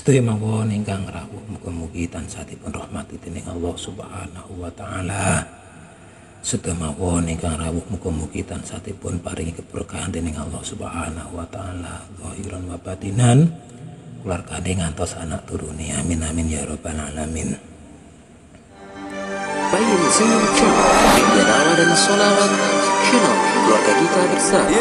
Sedaya mawon ingkang rawuh mugi-mugi tansah dipun rahmati dening Allah Subhanahu wa taala. Sedaya mawon ingkang rawuh mugi-mugi tansah dipun paringi keberkahan dening Allah Subhanahu wa taala zahiran wa batinan. Keluargane ngantos anak turune. Amin amin ya rabbal alamin. Bayin Senyum Channel, media dakwah dan sholawat, channel keluarga kita bersama.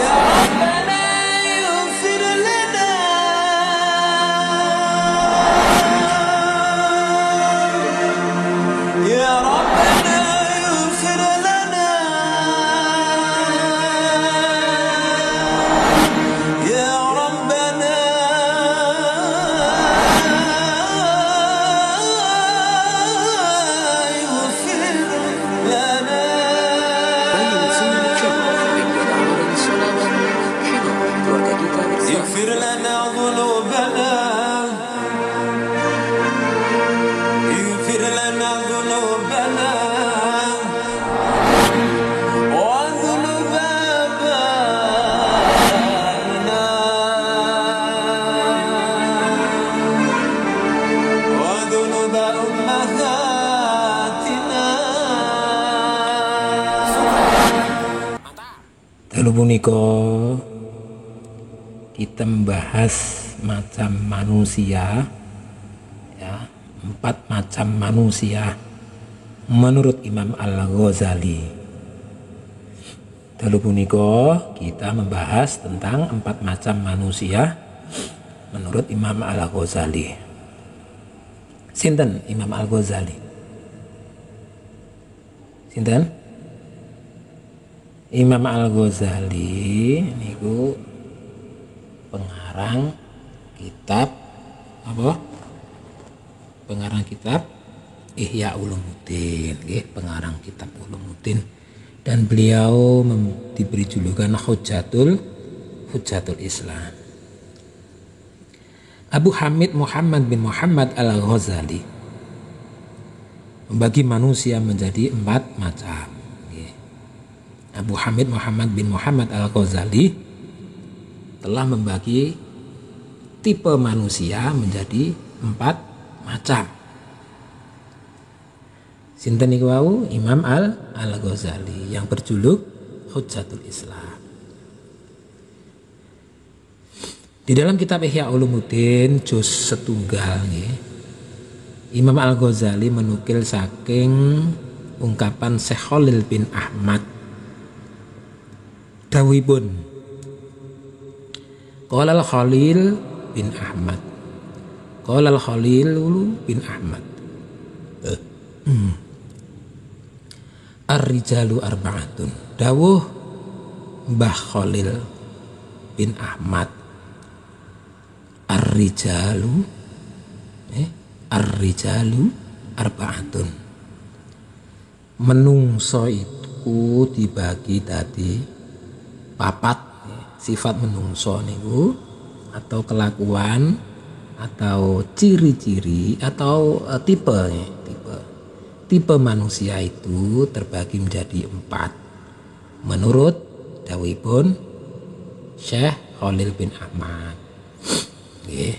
اغفر لنا ذنوبنا اغفر لنا ذنوبنا وذنوب آبائنا وذنوب أمهاتنا. Dalu punika kita membahas macam manusia, ya, 4 macam manusia menurut Imam Al-Ghazali. Dalu punika kita membahas tentang 4 macam manusia menurut Imam Al-Ghazali. Sinten Imam Al-Ghazali? Sinten? Imam Al-Ghazali niku pengarang kitab apa? Pengarang kitab Ihya Ulumuddin, pengarang kitab Ulumuddin, dan beliau diberi julukan Hujjatul Islam. Abu Hamid Muhammad bin Muhammad Al-Ghazali membagi manusia menjadi 4 macam. Abu Hamid Muhammad bin Muhammad Al-Ghazali telah membagi tipe manusia menjadi 4 macam. Sinten niku wau? Imam Al-Ghazali yang berjuluk Hujjatul Islam. Di dalam kitab Ihya Ulumuddin juz 1 Imam Al-Ghazali menukil saking ungkapan Syekh Khalil bin Ahmad dawuhipun, Qala al-Khalil bin Ahmad. Qala al-Khalil bin Ahmad. Ar-rijalu arba'atun. Dawuh Mbah Khalil bin Ahmad. Ar-rijalu arba'atun. Menungso itu dibagi tadi 4. Sifat menungso niku atau kelakuan atau ciri-ciri atau tipe manusia itu terbagi menjadi 4 menurut dawuhipun Syekh Khalil bin Ahmad. Nggih.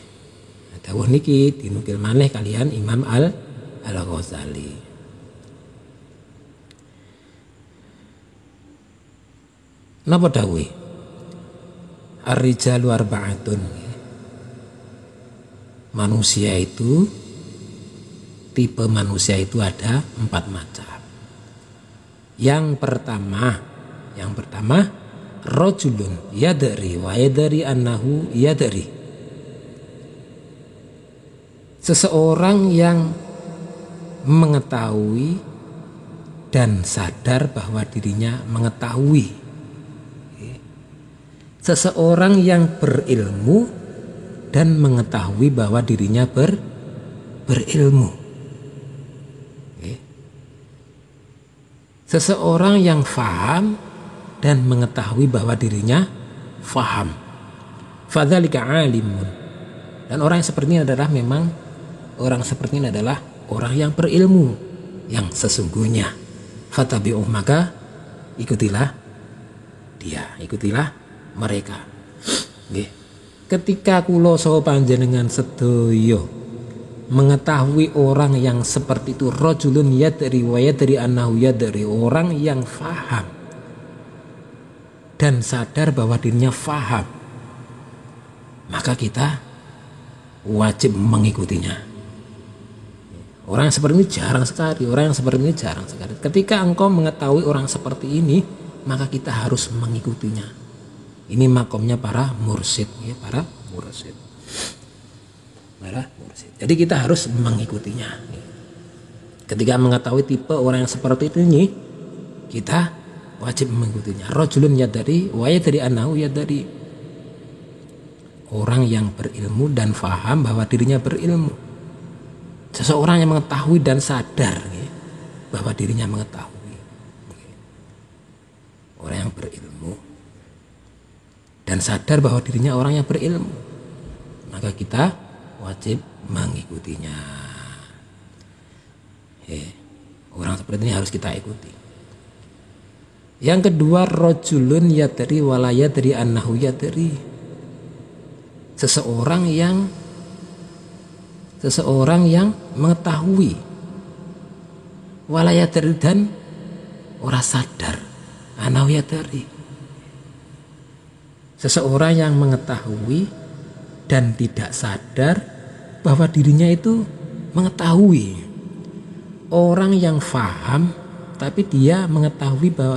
Dawuh niki dinukil maneh kalian Imam Al-Ghazali. Napa dawuhe? Ar-rijalu arba'atun. Manusia itu, tipe manusia itu ada 4 macam. Yang pertama rajulun yadri wa yadri annahu yadri. Seseorang yang mengetahui dan sadar bahwa dirinya mengetahui. Seseorang yang berilmu dan mengetahui bahwa dirinya berilmu. Seseorang yang faham dan mengetahui bahwa dirinya faham. Fadzalika alimun. Dan orang yang seperti ini adalah orang yang berilmu yang sesungguhnya. Fatabi'uh, maka ikutilah dia, ikutilah mereka. Nggih. ketika kula saha panjenengan sedaya mengetahui orang yang seperti itu, rajulun yadri wa yadri annahu yadri, orang yang faham dan sadar bahwa dirinya faham, maka kita wajib mengikutinya. Orang yang seperti ini jarang sekali, Ketika engkau mengetahui orang seperti ini, maka kita harus mengikutinya. Ini makomnya para mursyid, ya, para mursyid. Jadi kita harus mengikutinya. Ketika mengetahui tipe orang yang seperti ini, kita wajib mengikutinya. Rajulun yadari wa yadri annahu yadari. Orang yang berilmu dan faham bahwa dirinya berilmu. Seseorang yang mengetahui dan sadar bahwa dirinya mengetahui. Orang yang berilmu dan sadar bahwa dirinya orang yang berilmu, maka kita wajib mengikutinya. Orang seperti ini harus kita ikuti. Yang kedua, rajulun yadri wala yadri annahu yadri. Seseorang yang mengetahui wala yadri dan ora sadar annahu yadri. Seseorang yang mengetahui dan tidak sadar bahwa dirinya itu mengetahui. Orang yang faham tapi dia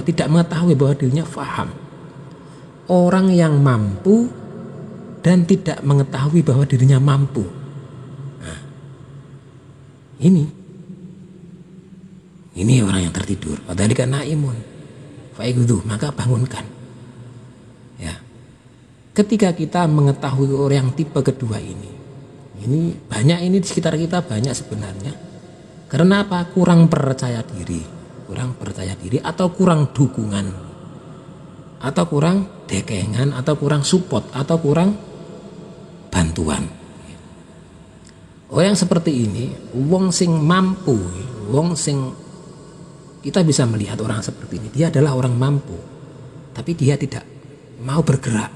tidak mengetahui bahwa dirinya faham. Orang yang mampu dan tidak mengetahui bahwa dirinya mampu. Nah, ini orang yang tertidur. Fadzalika naimun fa'idhu, maka bangunkan. Ya. Ketika kita mengetahui orang yang tipe kedua ini banyak di sekitar kita, banyak sebenarnya. Karena apa? Kurang percaya diri atau kurang dukungan, atau kurang dekengan, atau kurang support, atau kurang bantuan. Yang seperti ini, wong sing mampu, kita bisa melihat orang seperti ini, dia adalah orang mampu, tapi dia tidak mau bergerak.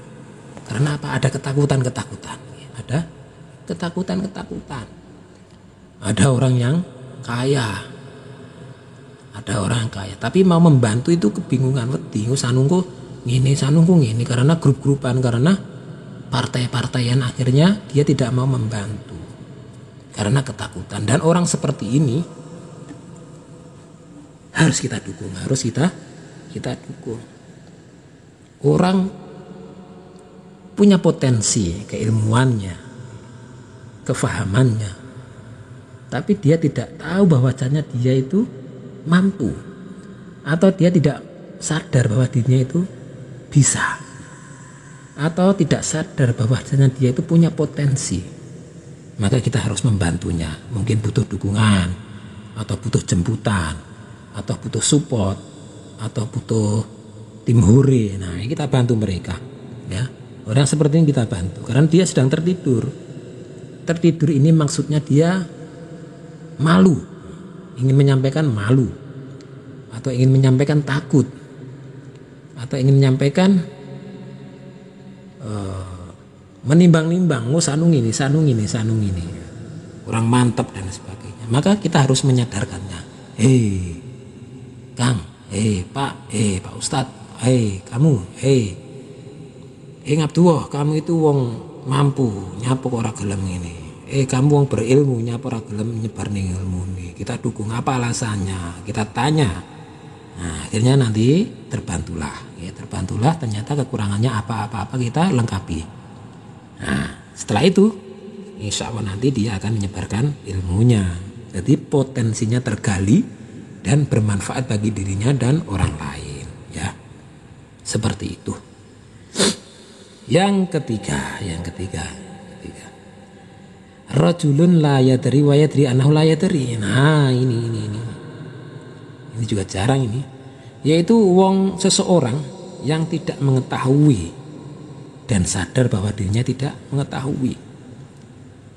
Karena apa? Ada ketakutan. Ada orang yang kaya, tapi mau membantu itu kebingungan, wedi sanungku ngene, karena grup-grupan, karena partai-partaian, akhirnya dia tidak mau membantu karena ketakutan. Dan orang seperti ini harus kita dukung, Orang punya potensi, keilmuannya, kefahamannya, tapi dia tidak tahu bahwasanya dia itu mampu, atau dia tidak sadar bahwa dirinya itu bisa, atau tidak sadar bahwasanya dia itu punya potensi, maka kita harus membantunya. Mungkin butuh dukungan, atau butuh jemputan, atau butuh support, atau butuh tim hore. Nah, kita bantu mereka, ya. Orang seperti ini kita bantu karena dia sedang tertidur. Tertidur ini maksudnya dia malu, ingin menyampaikan malu, atau ingin menyampaikan takut, atau ingin menyampaikan menimbang-nimbang, sanung ini, kurang mantap dan sebagainya. Maka kita harus menyadarkannya. Kang, Pak Ustadz, kamu, Ngabduh, kamu itu wong mampu, nyapa kok ora gelem ngene. Kamu wong berilmu, nyapa ora gelem nyebar ning ilmu nih. Kita dukung, apa alasannya? Kita tanya. Nah, akhirnya nanti terbantulah. Ternyata kekurangannya apa-apa kita lengkapi. Nah, setelah itu insya Allah nanti dia akan menyebarkan ilmunya. Jadi potensinya tergali dan bermanfaat bagi dirinya dan orang lain, ya. Seperti itu. Yang ketiga. Rajulun la yadri wa yadri annahu la yadri. Nah, ini juga jarang ini. Yaitu seseorang yang tidak mengetahui dan sadar bahwa dirinya tidak mengetahui.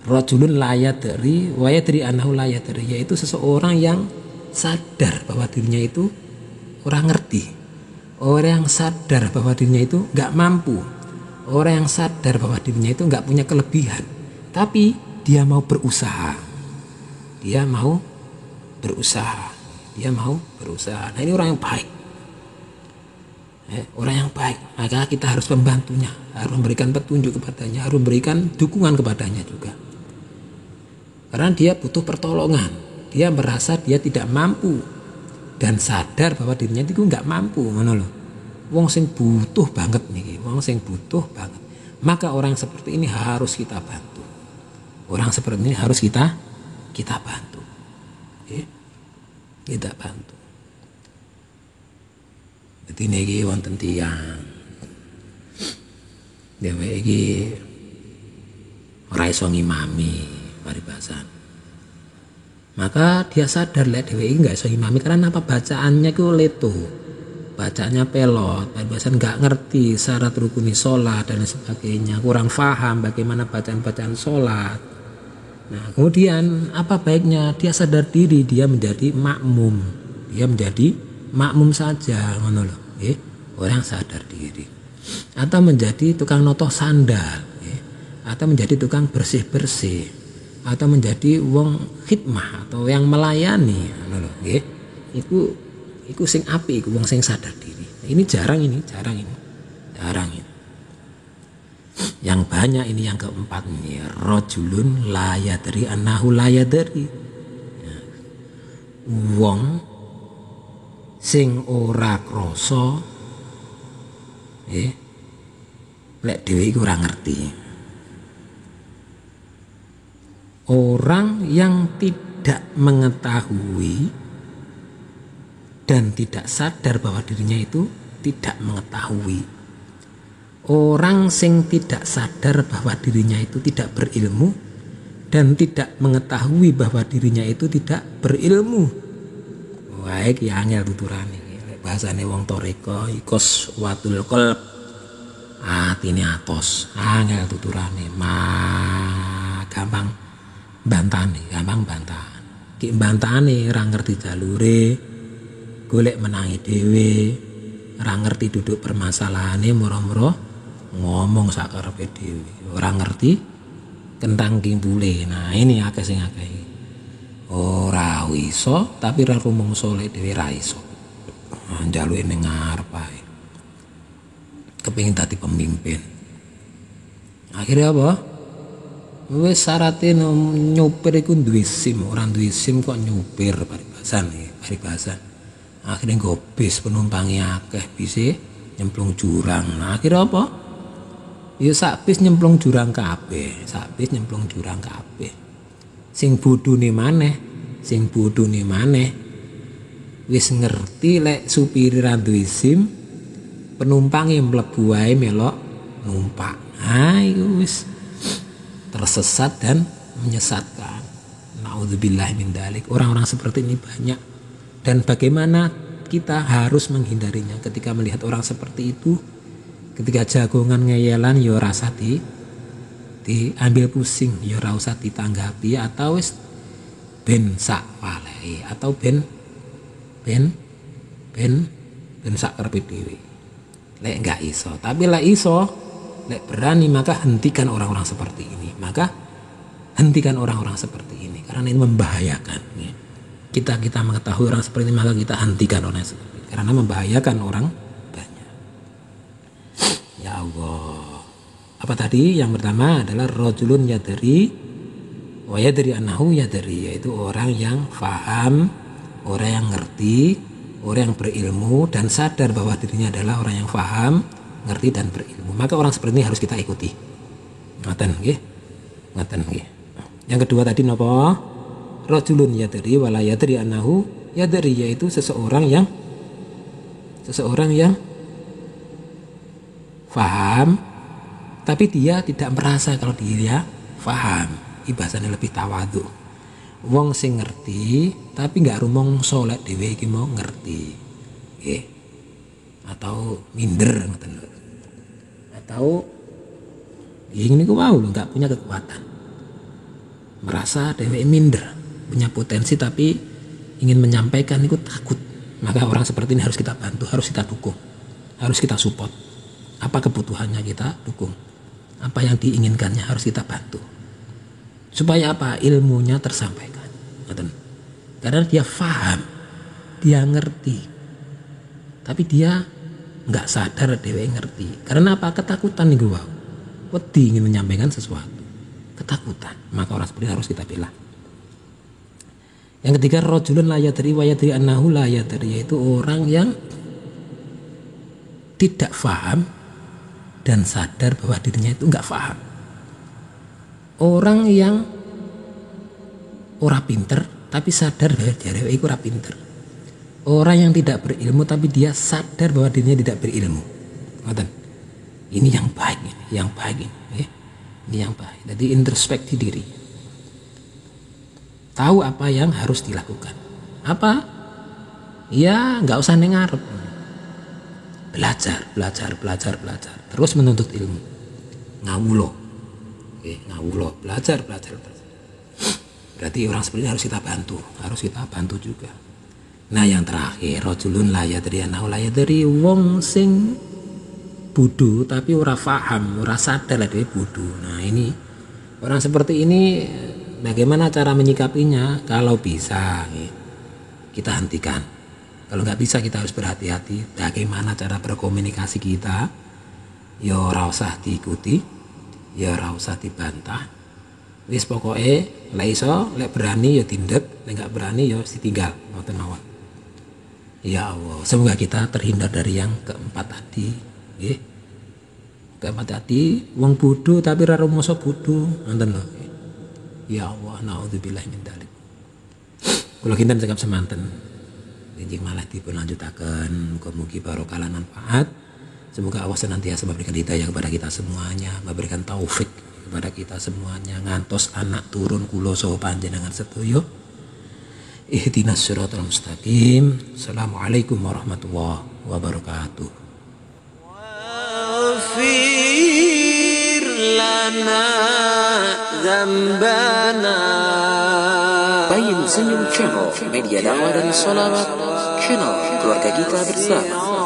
Rajulun la yadri wa yadri annahu la yadri, yaitu seseorang yang sadar bahwa dirinya itu orang ngerti. Orang yang sadar bahwa dirinya itu enggak mampu. Orang yang sadar bahwa dirinya itu nggak punya kelebihan, tapi dia mau berusaha. Dia mau berusaha. Nah, ini orang yang baik. Orang yang baik, maka kita harus membantunya, harus memberikan petunjuk kepadanya, harus memberikan dukungan kepadanya juga. Karena dia butuh pertolongan. Dia merasa dia tidak mampu dan sadar bahwa dirinya itu nggak mampu, ngono lho. Wong sing butuh banget nih, Maka orang seperti ini harus kita bantu. Orang seperti ini harus kita bantu. Kita bantu. Jadi niki wonten tiyang. Dheweke iki ora iso ngimami paribasan. Maka dia sadar lek dheweke iki enggak iso ngimami karena apa, bacaannya itu leto. Bacaannya pelot, paribasan enggak ngerti syarat rukuni sholat dan sebagainya, kurang paham bagaimana bacaan-bacaan sholat. Nah, kemudian apa baiknya dia sadar diri, dia menjadi makmum. Dia menjadi makmum saja, ngono lho, nggih. Orang sadar diri. Atau menjadi tukang noto sandal, nggih. Atau menjadi tukang bersih-bersih, atau menjadi wong khidmah atau yang melayani, ngono lho, nggih. Iku sing apik, iku wong sing sadar diri. Ini jarang ini. Yang banyak ini yang keempat ini, rajulun la yadri annahu la yadri. Wong sing ora krasa lek dhewe iku ora ngerti. Orang yang tidak mengetahui dan tidak sadar bahwa dirinya itu tidak mengetahui. Orang sing tidak sadar bahwa dirinya itu tidak berilmu dan tidak mengetahui bahwa dirinya itu tidak berilmu. Wah, iki angel tuturane. Bahasane wong toreko ikos watul qalb. Atine atos. Angel tuturane. Gampang bantane. Ki bantane ora ngerti jalure, golek menangi dhewe, ora ngerti duduk permasalahane, moro-moro ngomong sakarepe dhewe, ora ngerti kentang kimpule. Nah, ini akeh sing akeh. Ora iso tapi ra rumangsa lek dhewe ra iso. Nah, njaluke ning ngarep ae. Kepengin dadi pemimpin. Akhirnya apa? Wis syaraté nyopir iku duwe SIM, ora duwe SIM kok nyopir paribasan. Akhirnya nggo bis penumpangnya akeh, bise nyemplung jurang. Nah, akhirnya apa? Ya sak bis nyemplung jurang kabeh, Sing bodhone maneh wis ngerti lek supir ra duwe SIM, penumpange mlebu wae melok numpak. Nah, iku wis tersesat dan menyesatkan. Nauzubillah min dzalik. Orang-orang seperti ini banyak. Dan bagaimana kita harus menghindarinya ketika melihat orang seperti itu. Ketika jagongan ngeyelan ya rasa diambil pusing, ya ora usah ditanggapi, atau wis ben sak walehe, atau ben sak karepe dhewe. Lek enggak iso, tapi lek iso, lek berani, maka hentikan orang-orang seperti ini. Karena ini membahayakan. Kita mengetahui orang seperti ini, maka kita hentikan orang seperti ini, karena membahayakan orang banyak. Ya Allah. Apa tadi? Yang pertama adalah rajulun yadri wa yadri annahu yadri, yaitu orang yang faham, orang yang ngerti, orang yang berilmu dan sadar bahwa dirinya adalah orang yang faham, ngerti dan berilmu. Maka orang seperti ini harus kita ikuti. Ngaten nggih. Yang kedua tadi napa? Rajulun yadri wa la yadri annahu yadri, yaitu seseorang yang faham tapi dia tidak merasa kalau dia faham. Ibasane lebih tawadhu. Wong sing ngerti tapi enggak rumangsa lek dhewe iki mau ngerti. Nggih. Atau minder ngoten lho. Atau ini ku mau lho, enggak punya kekuatan. Merasa dhewe minder, punya potensi tapi ingin menyampaikan itu takut. Maka orang seperti ini harus kita bantu, harus kita dukung, harus kita support. Apa kebutuhannya kita dukung. Apa yang diinginkannya harus kita bantu. Supaya apa? Ilmunya tersampaikan. Karena dia paham, dia ngerti. Tapi dia nggak sadar dia ngerti. Karena apa? Ketakutan nih gue. Wedi ingin menyampaikan sesuatu. Ketakutan. Maka orang seperti harus kita bela. Yang ketiga, rajulun la yadri wa yadri annahu la yadri, yaitu orang yang tidak paham dan sadar bahwa dirinya itu nggak paham. Orang yang ora pinter tapi sadar bahwa dirinya itu ora pinter. Orang yang tidak berilmu tapi dia sadar bahwa dirinya tidak berilmu. Ini yang baik, ini yang baik ini. Ini yang baik. Jadi introspeksi diri. Tahu apa yang harus dilakukan. Apa? Ya nggak usah nengarep. Belajar. Terus menuntut ilmu. Ngawulo. Ngawulo. Belajar. Berarti orang seperti ini harus kita bantu juga. Nah yang terakhir, rajulun la yadri annahu la yadri, wong sing bodoh tapi ora paham, ora sadar lah dia bodoh. Nah ini orang seperti ini bagaimana cara menyikapinya? Kalau bisa kita hentikan. Kalau nggak bisa kita harus berhati-hati. Bagaimana cara berkomunikasi kita? Ya ora usah diikuti, ya ora usah dibantah. Wis pokoke lek iso, lek berani ya tindak, lek nggak berani ya ditinggal. Ngoten mawon. Ya Allah, semoga kita terhindar dari yang keempat tadi. Keempat tadi, wong bodoh tapi ora rumoso bodoh. Ngoten lho. Ya Allah, naudzubillah min dzalik. Kula kinten cekap semanten. Injing malah dipun lanjutaken, mugi-mugi barokah lan manfaat. Semoga Allah senantiasa memberikan hidayah kepada kita semuanya, memberikan taufik kepada kita semuanya, ngantos anak turun kula saha panjenengan sedaya. Ihdinas siratal mustaqim. Assalamualaikum warahmatullahi wabarakatuh. Waghfir lana dzambana. Bayin Senyum Channel, media dakwah dan sholawat, channel keluarga kita bersama.